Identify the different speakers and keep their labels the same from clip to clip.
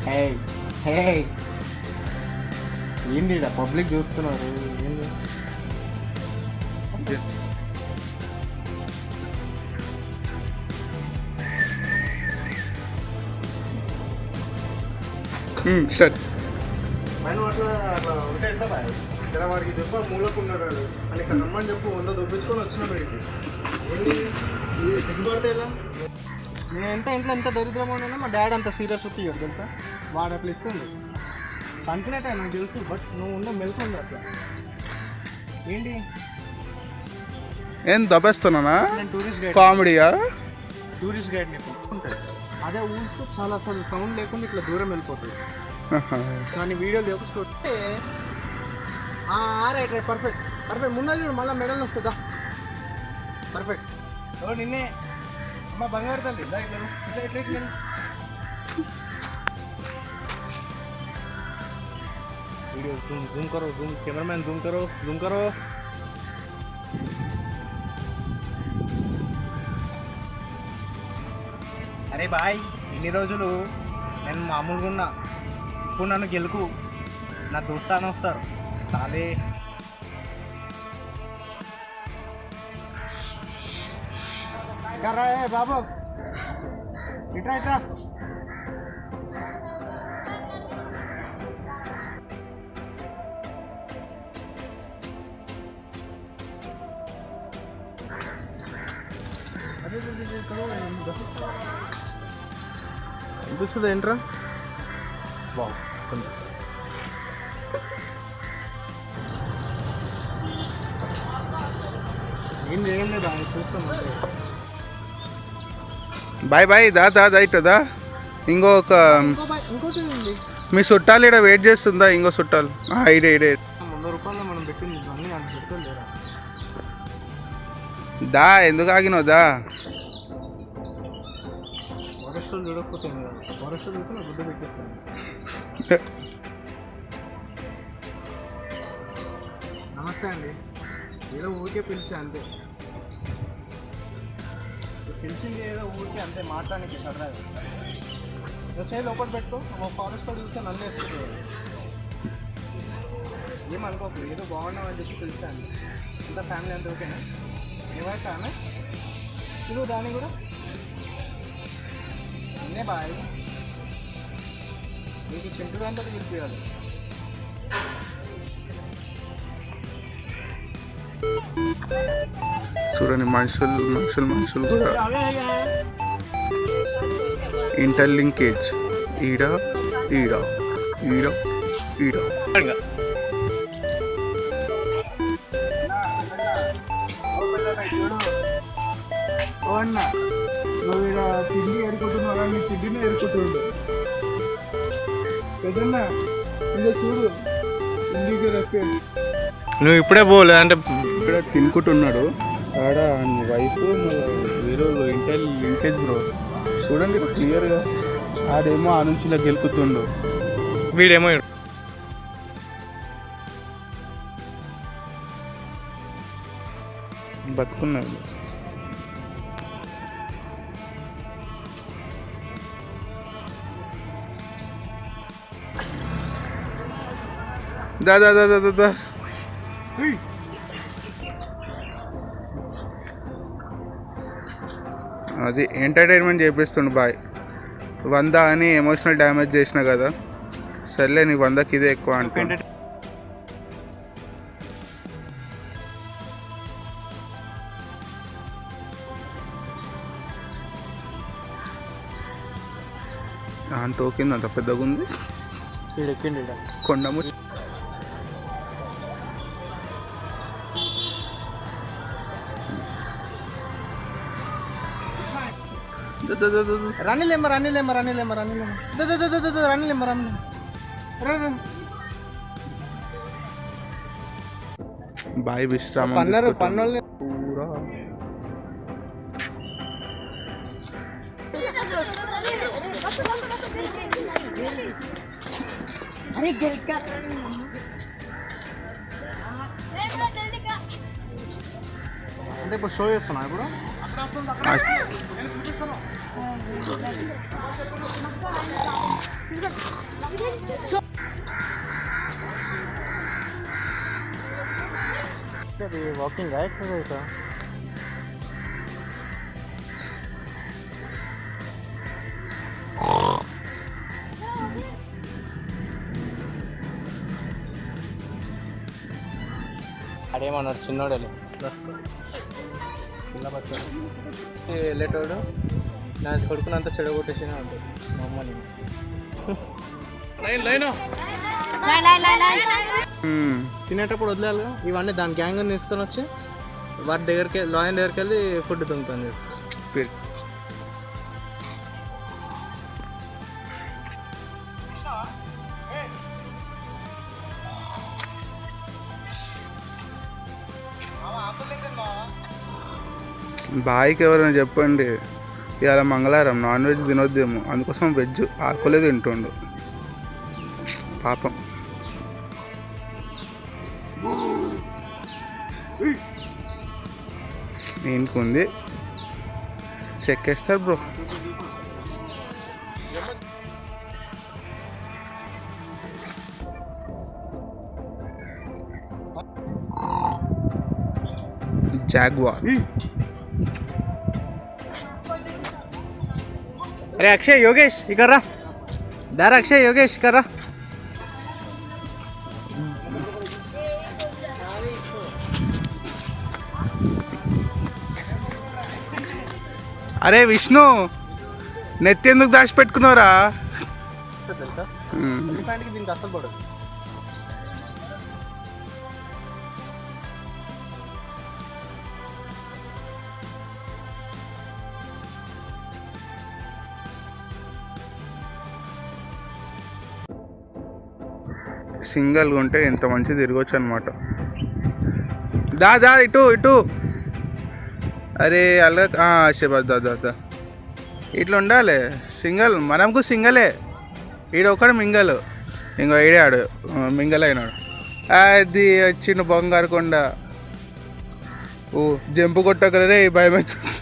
Speaker 1: హే హే ఏంది పబ్లిక్ చూస్తున్నారు ఏంది
Speaker 2: స్టార్ట్.
Speaker 1: పైన అట్లా అట్లా ఉంటే ఎంత బాయ్ ఇక్కడ వాడికి దెబ్బ మూలకున్నాడు అని ఇక్కడ రమ్మని చెప్పు 100 దొప్పించుకొని వచ్చిన బయటికి ఏంటి సిగ్గుపడితే ఇలా నేను ఇంట్లో ఎంత దరిద్రంగా ఉన్నా మా డాడీ అంత సీరియస్ తీయడు తెలుసా వాడు అట్లా ఇస్తుంది అనుకునేట నాకు తెలుసు బట్ నువ్వు ఉన్న మెలకు ఉంది అట్లా ఏంటి
Speaker 2: ఏం దబ్బేస్తున్నానా
Speaker 1: నేను టూరిస్ట్ గైడ్
Speaker 2: కామెడీయా
Speaker 1: టూరిస్ట్ గైడ్ నీకు ఉంటుంది అదే ఊరికి చాలా అసలు సౌండ్ లేకుండా ఇట్లా దూరం వెళ్ళిపోతుంది కానీ వీడియో లేకపోతే రైట్ రైట్ పర్ఫెక్ట్ పర్ఫెక్ట్ ముందు చూడు మళ్ళీ మెడల్ వస్తుందా పర్ఫెక్ట్ నిన్నే అమ్మ బంగారు తల్లి ఇట్లా ఇట్లా ఇట్లా वीडियो जूम करो जूम कैमरामैन जूम करो అరే బాయ్ ఇన్ని రోజులు నేను మామూలుగా ఉన్నా ఇప్పుడు నన్ను గెలుకు నా దోస్తాను వస్తారు సాలే బాబు ఇట్రా ఇట్రా కనిపిస్తుంది ఏంట్రా బాగు కనిపిస్తుంది ఏం చేయలేదు ఆయన చూస్తాను
Speaker 2: బాయ్ బాయ్ దా ఇటు దా ఇంకొక
Speaker 1: ఇంకోటి ఉంది
Speaker 2: మీ చుట్టాలు ఇక్కడ వెయిట్ చేస్తుందా ఇంకో చుట్టాలు ఇడే
Speaker 1: 100 రూపాయలు మనం పెట్టింది అన్నీ అంత పెట్టుకోండి లేదా
Speaker 2: దా ఎందుకు ఆగినావు దా
Speaker 1: ఫారెస్ట్ చూడకపోతే ఫారెస్ట్ చూస్తే నా గుడ్డ పెట్టేస్తాను నమస్తే అండి ఏదో ఊరికే పిలిచా అంతే పిలిచింది ఏదో ఊరికే అంతే మాట్లాడానికి సరదాగా వచ్చే లోపల పెట్టుకో ఫారెస్ట్ చూస్తే నన్ను వేస్తుంది ఏమనుకోకు ఏదో బాగున్నామని చెప్పి పిలిచాను అంతా ఫ్యామిలీ అంతా ఓకేనా ఏమైతే ఆమె పిలువు దాన్ని కూడా నిన్నే బాయ్ నీకు చింటు అంతా పిలిపియాలి
Speaker 2: చూడండి మనుషులు కూడా ఇంటర్లింకేజ్ ఈడ
Speaker 1: ఓ అన్న నువ్వు ఇక్కడ తిండి ఏరుకుంటున్నావు నీ తిండినే ఏరుకుంటుండు కదన్నా ఇంకా చూడు తిండికి రఫే
Speaker 2: నువ్వు ఇప్పుడే పోలే అంటే ఇక్కడ తినుకుంటున్నాడు ఆడ వైఫ్ వేరే ఇంటర్లింకేజ్ బ్రో చూడండి క్లియర్గా ఆడేమో ఆ నుంచి ఇలా గెలుపుతుండు వీడేమో బతుకున్నాడు దా అది ఎంటర్టైన్మెంట్ చేపిస్తుండు బాయ్ 100 అని ఎమోషనల్ డ్యామేజ్ చేసిన కదా సర్లే నీకు 100కి ఇదే ఎక్కువ అనుకుంటా అంత ఓకేంది అంత పెద్దగా ఉంది కొండము
Speaker 1: రన్నిలేమ్మ
Speaker 2: బాయ్ విశ్రామం
Speaker 1: పన్నోళ్ళు
Speaker 2: పూరా
Speaker 3: अरे गिरका
Speaker 1: అంటే ఇప్పుడు షో చేస్తున్నా ఇప్పుడు అది వాకింగ్ ఎక్సర్సైజ్ అడేమన్నాడు చిన్నోడేలే పిల్ల పచ్చాడు వెళ్ళేటోడు నా కొడుకునంత చెడగొట్టేసినా ఉంటుంది మా అమ్మని తినేటప్పుడు వదిలేయాలి ఇవన్నీ దాని గ్యాంగ్ తీసుకొని వచ్చి వాటి దగ్గరికి లాయన్ దగ్గరికి వెళ్ళి ఫుడ్ దొంగతనం చేస్తాను.
Speaker 2: బాయ్కి ఎవరైనా చెప్పండి ఇవాళ మంగళవారం నాన్ వెజ్ తినొద్దేమో అందుకోసం వెజ్ ఆకులే తింటుండు పాపం. ఏంటి చెక్కేస్తారు బ్రో. జాగ్వార్.
Speaker 1: అరే అక్షయ్ యోగేష్ ఇకర్రా దారా అక్షయ్ యోగేష్ ఇకర్రా.
Speaker 2: అరే విష్ణు నెత్తి ఎందుకు దాచిపెట్టుకున్నారా?
Speaker 1: దీనికి అసలు పడదు.
Speaker 2: సింగిల్గా ఉంటే ఎంత మంచి తిరగచ్చు అనమాట. దా దా ఇటు ఇటు. అరే అలాగ షబాజ్ దా దా దా ఇట్లా ఉండాలి. సింగల్ మనకు సింగలే. ఈడ ఒకడు మింగల్ ఇంకో ఈడాడు మింగల్ అయినాడు. అది వచ్చిన బంగారు కొండ. ఓ జంపు కొట్టకరే భయం అవుతుంది.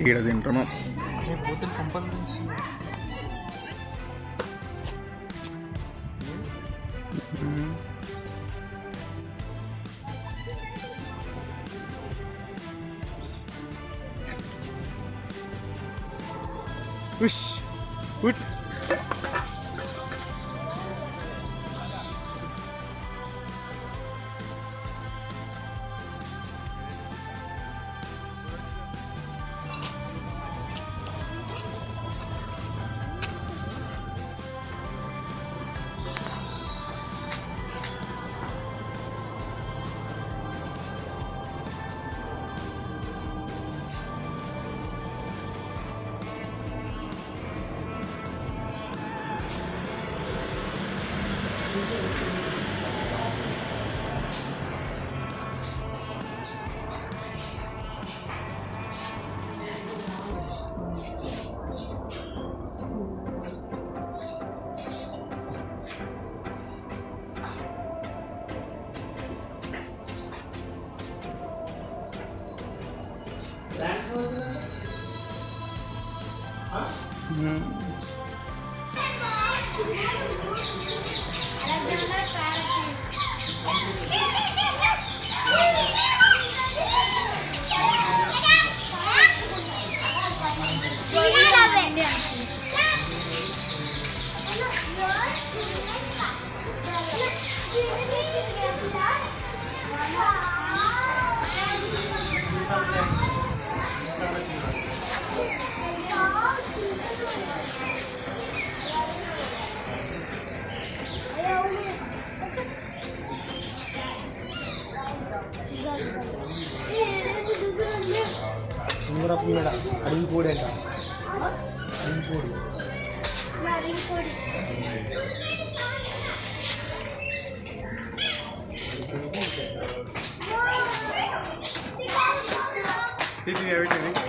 Speaker 2: ఈడ తింటున్నాం.
Speaker 1: అడిగి కూడా
Speaker 2: ఇది